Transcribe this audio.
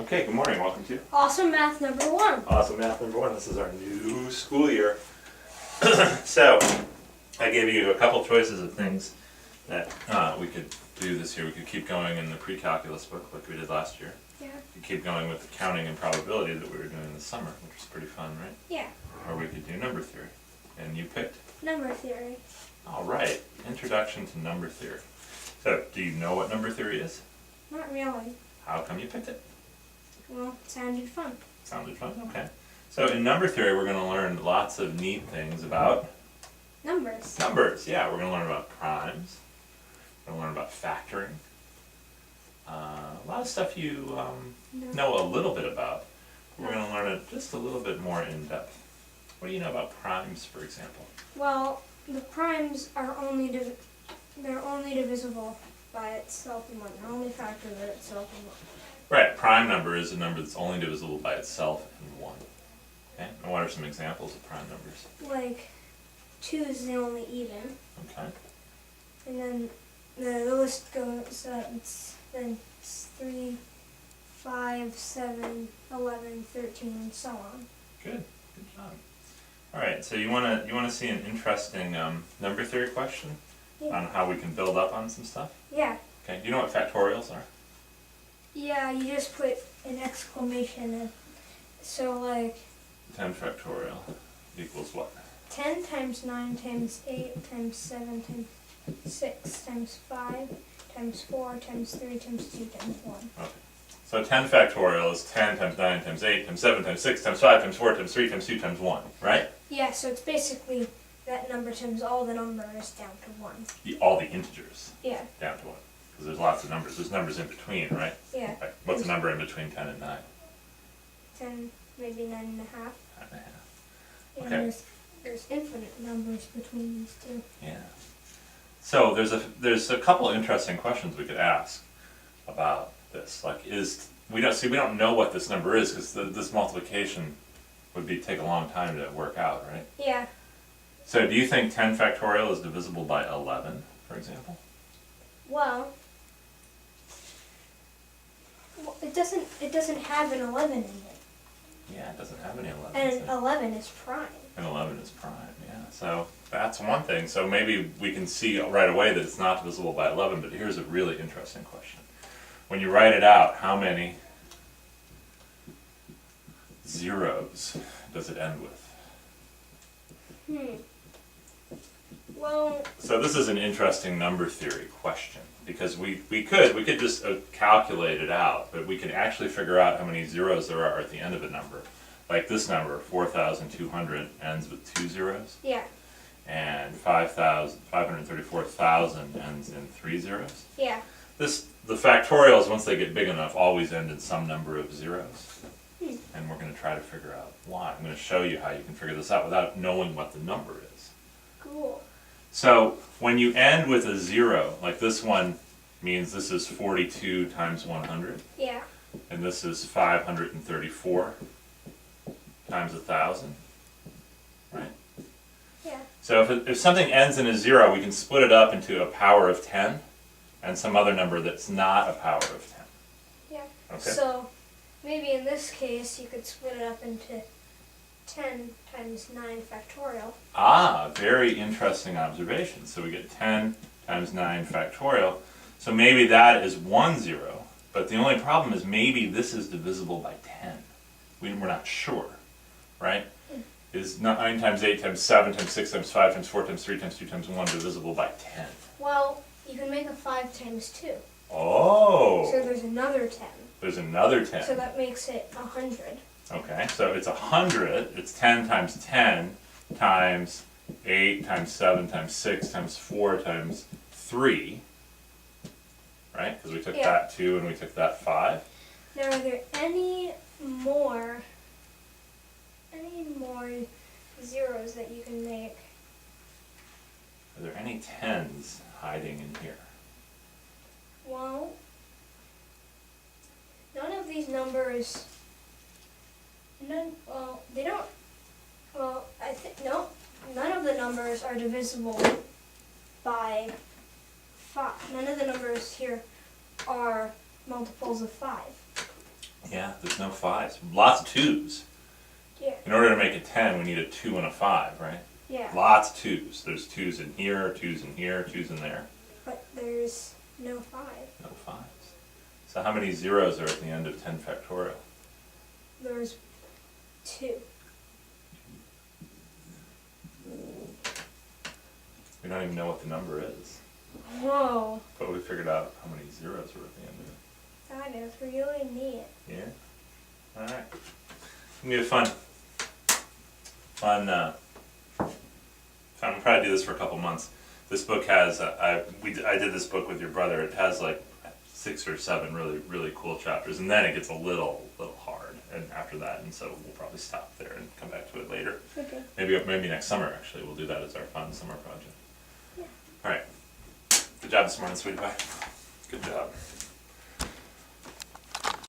Okay, good morning. Welcome to Awesome Math number 1. Awesome Math number 1. This is our new school year. So, I gave you a couple choices of things that we could do this year. We could keep going in the pre-calculus book like we did last year. Yeah. We could keep going with the counting and probability that we were doing this summer, which was pretty fun, right? Yeah. Or we could do number theory. And you picked? Number theory. All right. Introduction to number theory. So, do you know what number theory is? Not really. How come you picked it? Well, it sounded fun. Sounded fun? Okay. So in number theory, we're going to learn lots of neat things about Numbers. numbers. Yeah, we're going to learn about primes. We're going to learn about factoring. A lot of stuff you know a little bit about. We're going to learn it just a little bit more in depth. What do you know about primes, for example? Well, the primes are only divisible by itself in 1. They're only factored by itself in 1. Right, prime number is a number that's only divisible by itself in 1. Okay, and what are some examples of prime numbers? Like 2 is the only even. Okay. And then the list goes then 3, 5, 7, 11, 13, and so on. Good job. All right, so you wanna see an interesting number theory question on how we can build up on some stuff? Yeah. Okay, do you know what factorials are? Yeah, you just put an exclamation in. So like 10 factorial equals what? 10 times 9 times 8 times 7 times 6 times 5 times 4 times 3 times 2 times 1. Okay. So 10 factorial is 10 times 9 times 8 times 7 times 6 times 5 times 4 times 3 times 2 times 1, right? Yeah, so it's basically that number times all the numbers down to 1. All the integers Yeah. down to 1. Because there's lots of numbers. There's numbers in between, right? Yeah. Like, what's the number in between 10 and 9? 10, maybe 9 and a half. 9 and a half. And Okay. there's infinite numbers between these two. Yeah. So there's a couple interesting questions we could ask about this. Like, we don't know what this number is because this multiplication would take a long time to work out, right? Yeah. So do you think 10 factorial is divisible by 11, for example? Well, it doesn't have an 11 in it. Yeah, it doesn't have any 11. And 11 is prime. And 11 is prime, yeah. So that's one thing. So maybe we can see right away that it's not divisible by 11, but here's a really interesting question. When you write it out, how many zeros does it end with? Well, So this is an interesting number theory question because we could just calculate it out, but we can actually figure out how many zeros there are at the end of a number. Like this number, 4,200 ends with 2 zeros. yeah. And 534,000 ends in 3 zeros. Yeah. The factorials, once they get big enough, always end in some number of zeros. And we're going to try to figure out why. I'm going to show you how you can figure this out without knowing what the number is. Cool. So when you end with a 0, like this one means this is 42 times 100. Yeah. And this is 534 times 1,000. Right? Yeah. So if something ends in a 0, we can split it up into a power of 10 and some other number that's not a power of 10. Yeah. Okay. So maybe in this case you could split it up into 10 times 9 factorial. Ah, very interesting observation. So we get 10 times 9 factorial. So maybe that is 1 0, but the only problem is maybe this is divisible by 10. We're not sure, right? Is 9 times 8 times 7 times 6 times 5 times 4 times 3 times 2 times 1 divisible by 10? Well, you can make a 5 times 2. Oh! So there's another 10. There's another 10. So that makes it 100. Okay, so it's 100, it's 10 times 10 times 8 times 7 times 6 times 4 times 3, right? Because we took that 2 and we took that 5. Now are there any more zeros that you can make? Are there any 10s hiding in here? Well, none of these numbers, none of the numbers are divisible by 5. None of the numbers here are multiples of 5. Yeah, there's no 5s. Lots of 2s. Yeah. In order to make a 10, we need a 2 and a 5, right? Yeah. Lots of 2s. There's 2s in here, 2s in here, 2s in there. But there's no 5. No 5s. So how many zeros are at the end of 10 factorial? There's 2. We don't even know what the number is. Whoa. But we figured out how many zeros were at the end of it. That is really neat. Yeah? Alright. It's gonna be fun. I'm probably do this for a couple months. This book has, I did this book with your brother. It has like 6 or 7 really cool chapters, and then it gets a little hard. And after that, and so we'll probably stop there and come back to it later. Okay. Maybe next summer actually. We'll do that as our fun summer project. Yeah. All right. Good job this morning, sweetie pie. Good job.